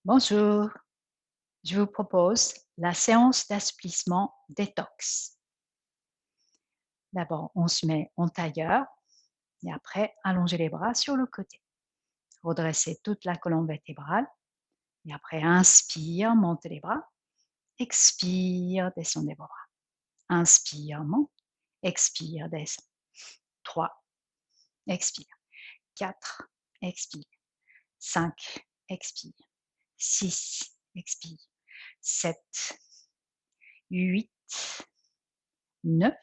Bonjour, je vous propose la séance d'assouplissement détox. D'abord, on se met en tailleur et après, allongez les bras sur le côté. Redressez toute la colonne vertébrale et après, inspire, montez les bras. Expire, descendez vos bras. Inspire, monte. Expire, descend. 3, expire. 4, expire. 5, expire. 6, expire. 7, 8, 9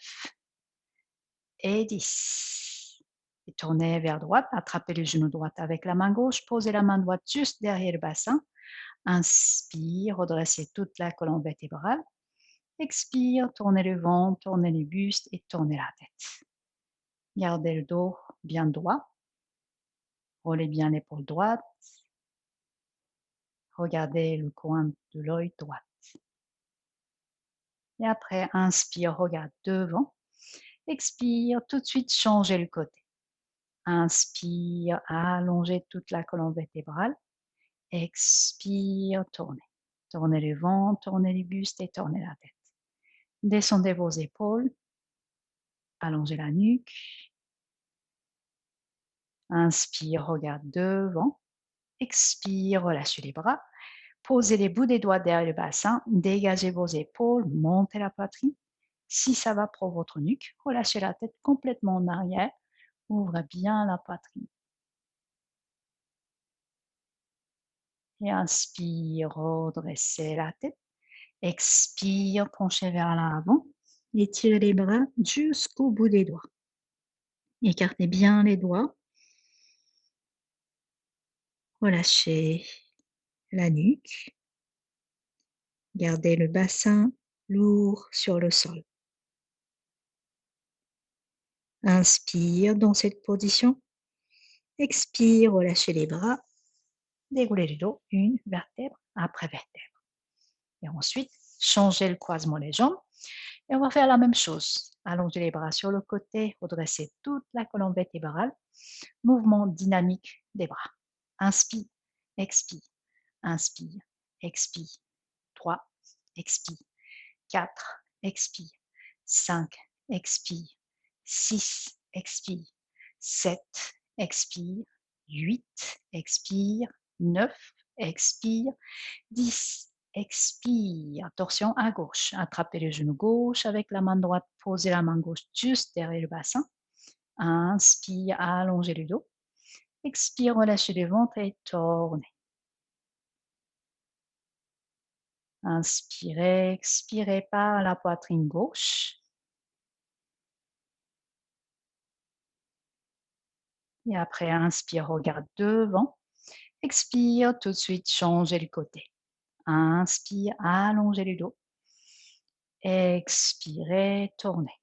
et 10. Et tournez vers droite, attrapez le genou droit avec la main gauche, posez la main droite juste derrière le bassin. Inspire, redressez toute la colonne vertébrale. Expire, tournez le ventre, tournez le buste et tournez la tête. Gardez le dos bien droit. Roulez bien l'épaule droite. Regardez le coin de l'œil droit. Et après, inspire, regarde devant. Expire, tout de suite, changez le côté. Inspire, allongez toute la colonne vertébrale. Expire, tournez. Tournez le ventre, tournez le buste et tournez la tête. Descendez vos épaules. Allongez la nuque. Inspire, regarde devant. Expire, relâchez les bras. Posez les bouts des doigts derrière le bassin. Dégagez vos épaules. Montez la poitrine. Si ça va pour votre nuque, relâchez la tête complètement en arrière. Ouvrez bien la poitrine. Et inspire, redressez la tête. Expire, penchez vers l'avant. Étirez les bras jusqu'au bout des doigts. Écartez bien les doigts. Relâchez la nuque. Gardez le bassin lourd sur le sol. Inspire dans cette position. Expire, relâchez les bras. Déroulez le dos, une vertèbre après vertèbre. Et ensuite, changez le croisement des jambes. Et on va faire la même chose. Allongez les bras sur le côté, redressez toute la colonne vertébrale. Mouvement dynamique des bras. Inspire, expire, inspire, expire. 3, expire. 4, expire. 5, expire. 6, expire. 7, expire. 8, expire. 9, expire. 10, expire. Torsion à gauche. Attrapez le genou gauche avec la main droite. Posez la main gauche juste derrière le bassin. Inspire, allongez le dos. Expire, relâchez le ventre et tournez. Inspirez, expirez par la poitrine gauche. Et après, inspire, regarde devant. Expire, tout de suite, changez le côté. Inspire, allongez le dos. Expirez, tournez.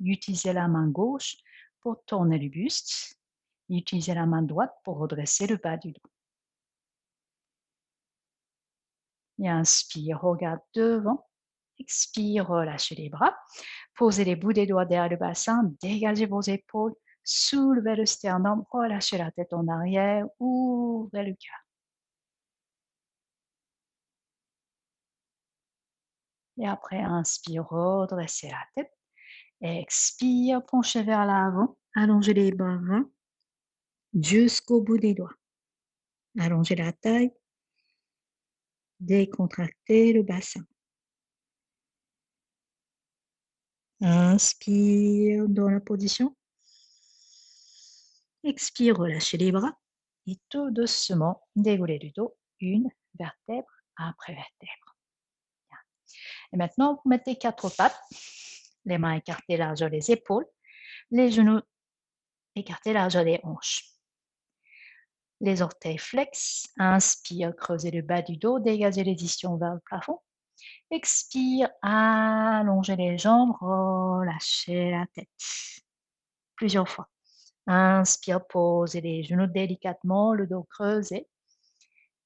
Utilisez la main gauche pour tourner le buste. Utilisez la main droite pour redresser le bas du dos. Et inspire, regarde devant. Expire, relâchez les bras. Posez les bouts des doigts derrière le bassin. Dégagez vos épaules. Soulevez le sternum. Relâchez la tête en arrière. Ouvrez le cœur. Et après, inspire, redressez la tête. Expire, penchez vers l'avant. Allongez les bras jusqu'au bout des doigts. Allongez la taille. Décontractez le bassin. Inspire dans la position. Expire, relâchez les bras. Et tout doucement, déroulez du dos, une vertèbre après vertèbre. Et maintenant, vous mettez 4 pattes, les mains écartées largeur des épaules, les genoux écartés largeur des hanches. Les orteils flex, inspire, creusez le bas du dos, dégagez les ischions vers le plafond. Expire, allongez les jambes, relâchez la tête. Plusieurs fois. Inspire, posez les genoux délicatement, le dos creusé.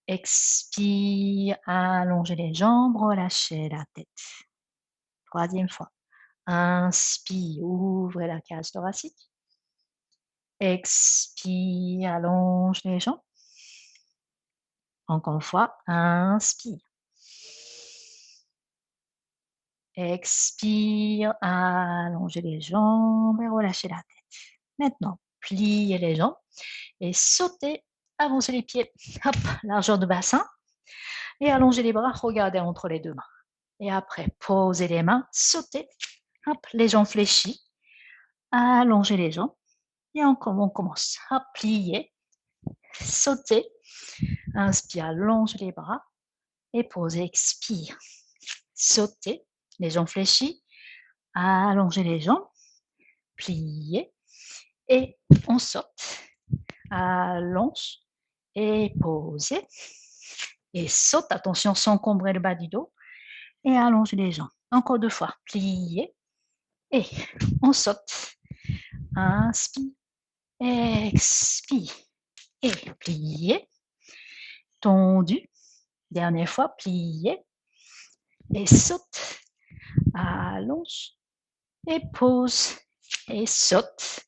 Expire, allongez les jambes, relâchez la tête. 3e fois. Inspire, ouvrez la cage thoracique. Expire, allonge les jambes. Encore une fois, inspire. Expire, allongez les jambes et relâchez la tête. Maintenant, pliez les jambes et sautez, avancez les pieds, hop, largeur de bassin et allongez les bras, regardez entre les deux mains. Et après, posez les mains, sautez, hop, les jambes fléchies, allongez les jambes et on commence à plier, sauter, inspire, allonge les bras et posez, expire, sautez, les jambes fléchies, allongez les jambes, pliez et on saute, allonge et posez et saute, attention sans encombrer le bas du dos et allonge les jambes. Encore 2 fois, pliez et on saute, inspire, expire et pliez, tendu, dernière fois, pliez et saute, allonge et pose et saute,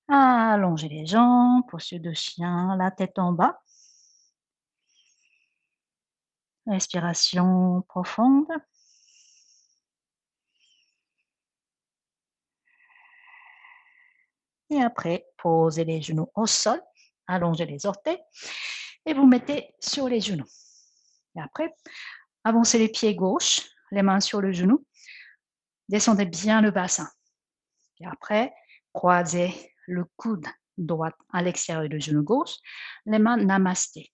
allongez les jambes, posture de chien, la tête en bas, respiration profonde. Et après, posez les genoux au sol, allongez les orteils et vous mettez sur les genoux. Et après, avancez les pieds gauche, les mains sur le genou, descendez bien le bassin. Et après, croisez le coude droit à l'extérieur du genou gauche, les mains namasté.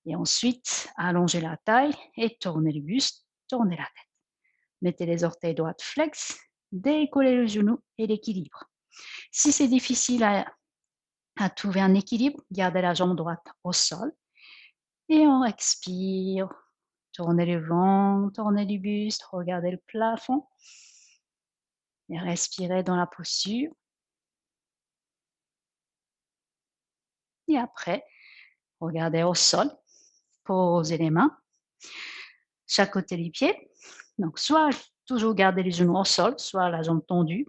Et ensuite, allongez la taille et tournez le buste, tournez la tête. Mettez les orteils droits flex, décollez le genou et l'équilibre. Si c'est difficile à trouver un équilibre, gardez la jambe droite au sol et on expire. Tournez le ventre, tournez le buste, regardez le plafond et respirez dans la posture. Et après, regardez au sol, posez les mains, chaque côté du pied. Donc, soit toujours garder les genoux au sol, soit la jambe tendue.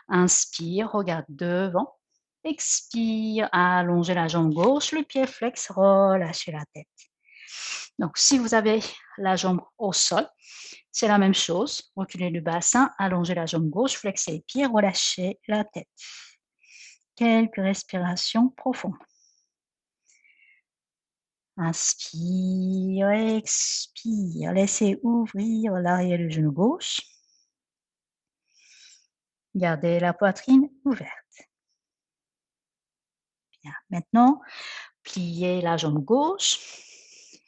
Inspire, regarde devant. Expire, allongez la jambe gauche, le pied flex, relâchez la tête. Donc, si vous avez la jambe au sol, c'est la même chose. Reculez le bassin, allongez la jambe gauche, flexez les pieds, relâchez la tête. Quelques respirations profondes. Inspire, expire. Laissez ouvrir l'arrière du genou gauche. Gardez la poitrine ouverte. Bien. Maintenant, pliez la jambe gauche.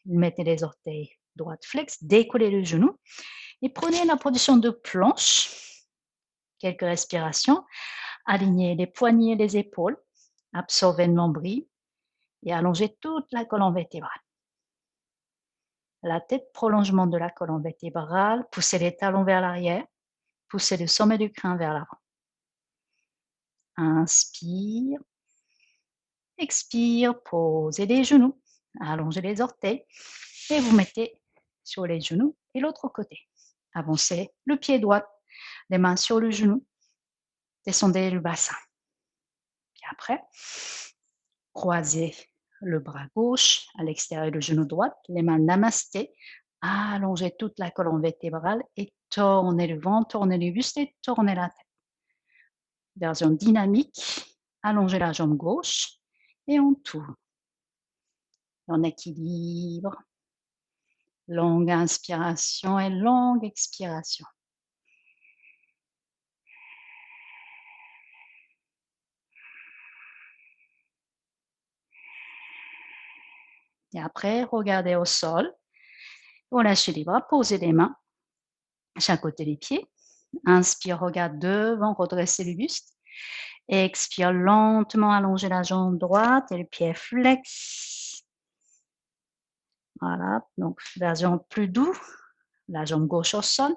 Mettez les orteils droite flex, décollez le genou et prenez la position de planche. Quelques respirations. Alignez les poignets et les épaules. Absorbez le nombril et allongez toute la colonne vertébrale. La tête, prolongement de la colonne vertébrale. Poussez les talons vers l'arrière. Poussez le sommet du crâne vers l'avant. Inspire. Expire. Posez les genoux. Allongez les orteils. Et vous mettez sur les genoux et l'autre côté. Avancez le pied droit. Les mains sur le genou. Descendez le bassin. Puis après, croisez le bras gauche à l'extérieur du genou droit. Les mains namasté. Allongez toute la colonne vertébrale et tournez le ventre, tournez le buste et tournez la tête. Version dynamique, allongez la jambe gauche et on tourne. On équilibre. Longue inspiration et longue expiration. Et après, regardez au sol. Relâchez les bras, posez les mains à chaque côté des pieds. Inspire, regarde devant, redressez le buste. Expire lentement, allongez la jambe droite et le pied flex. Voilà, donc version plus doux, la jambe gauche au sol.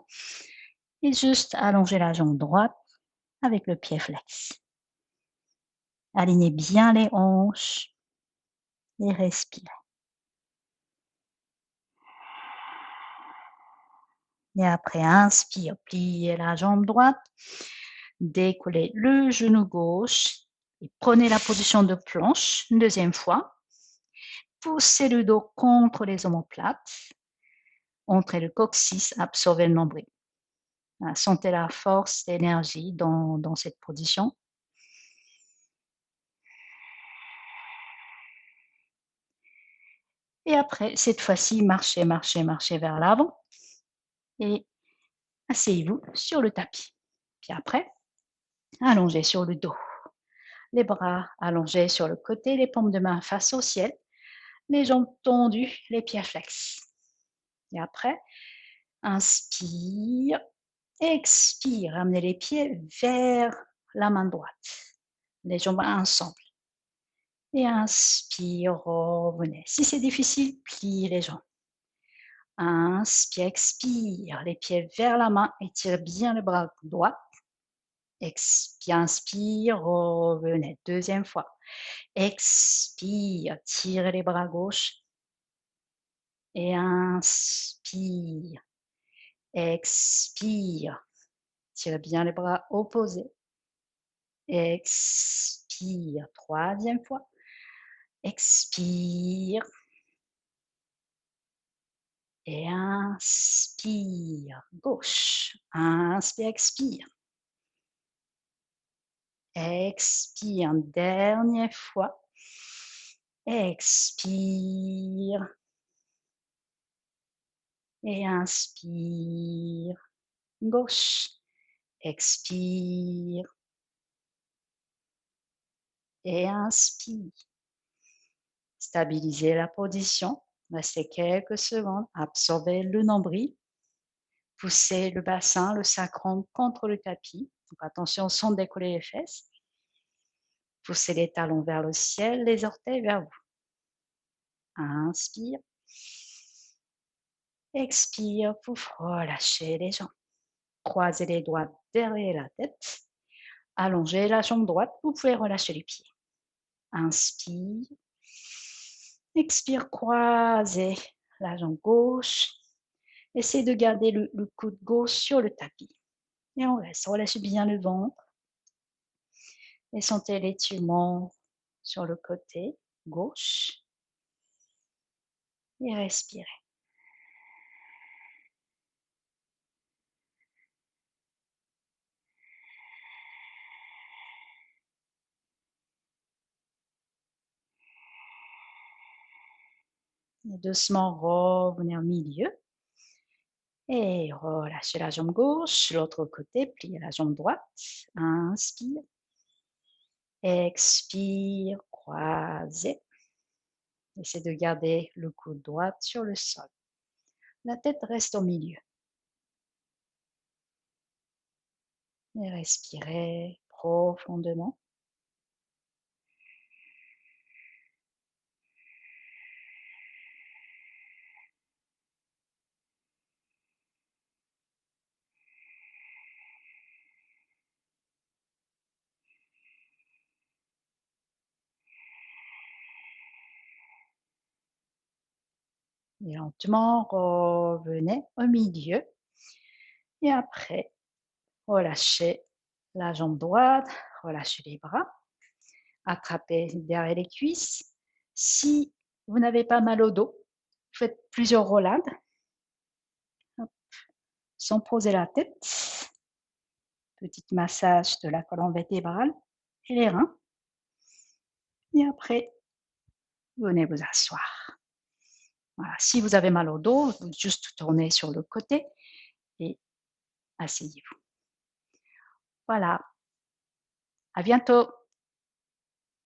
Et juste allonger la jambe droite avec le pied flex. Alignez bien les hanches et respirez. Et après, inspire, pliez la jambe droite, décollez le genou gauche et prenez la position de planche une deuxième fois. poussez le dos contre les omoplates. Entrez le coccyx, absorbez le nombril. Voilà, sentez la force, l'énergie dans cette position. Et après, cette fois-ci, marchez, marchez, marchez vers l'avant et asseyez-vous sur le tapis. Puis après, allongez sur le dos. Les bras allongés sur le côté, les paumes de main face au ciel, les jambes tendues, les pieds flex. Et après, inspire, expire, ramenez les pieds vers la main droite, les jambes ensemble. Et inspire, revenez. Si c'est difficile, pliez les jambes. Inspire, expire, les pieds vers la main, étire bien le bras droit. Expire, inspire, revenez. Deuxième fois. Expire, tirez les bras gauche. Et inspire, expire, tirez bien les bras opposés. Expire, troisième fois. Expire. Et inspire, gauche. Inspire, expire. Expire, dernière fois. Expire. Et inspire, gauche. Expire. Et inspire. Stabilisez la position. Restez quelques secondes. Absorbez le nombril. Poussez le bassin, le sacrum contre le tapis. Donc attention sans décoller les fesses. Poussez les talons vers le ciel, les orteils vers vous. Inspire. Expire, pouf, relâchez les jambes. Croisez les doigts derrière la tête. Allongez la jambe droite, vous pouvez relâcher les pieds. Inspire. Expire, croisez la jambe gauche. Essayez de garder le coude gauche sur le tapis. Et on reste, relâchez bien le ventre. Et sentez l'étirement sur le côté gauche. Et respirez. Et doucement revenez au milieu. Et relâchez la jambe gauche, l'autre côté, pliez la jambe droite. Inspire. Expire, croisez. Essayez de garder le coude droit sur le sol. La tête reste au milieu. Et respirez profondément. Et lentement, revenez au milieu. Et après, relâchez la jambe droite, relâchez les bras. Attrapez derrière les cuisses. Si vous n'avez pas mal au dos, faites plusieurs roulades. Sans poser la tête. Petit massage de la colonne vertébrale et les reins. Et après, venez vous asseoir. Voilà. Si vous avez mal au dos, vous juste tournez sur le côté et asseyez-vous. Voilà. À bientôt.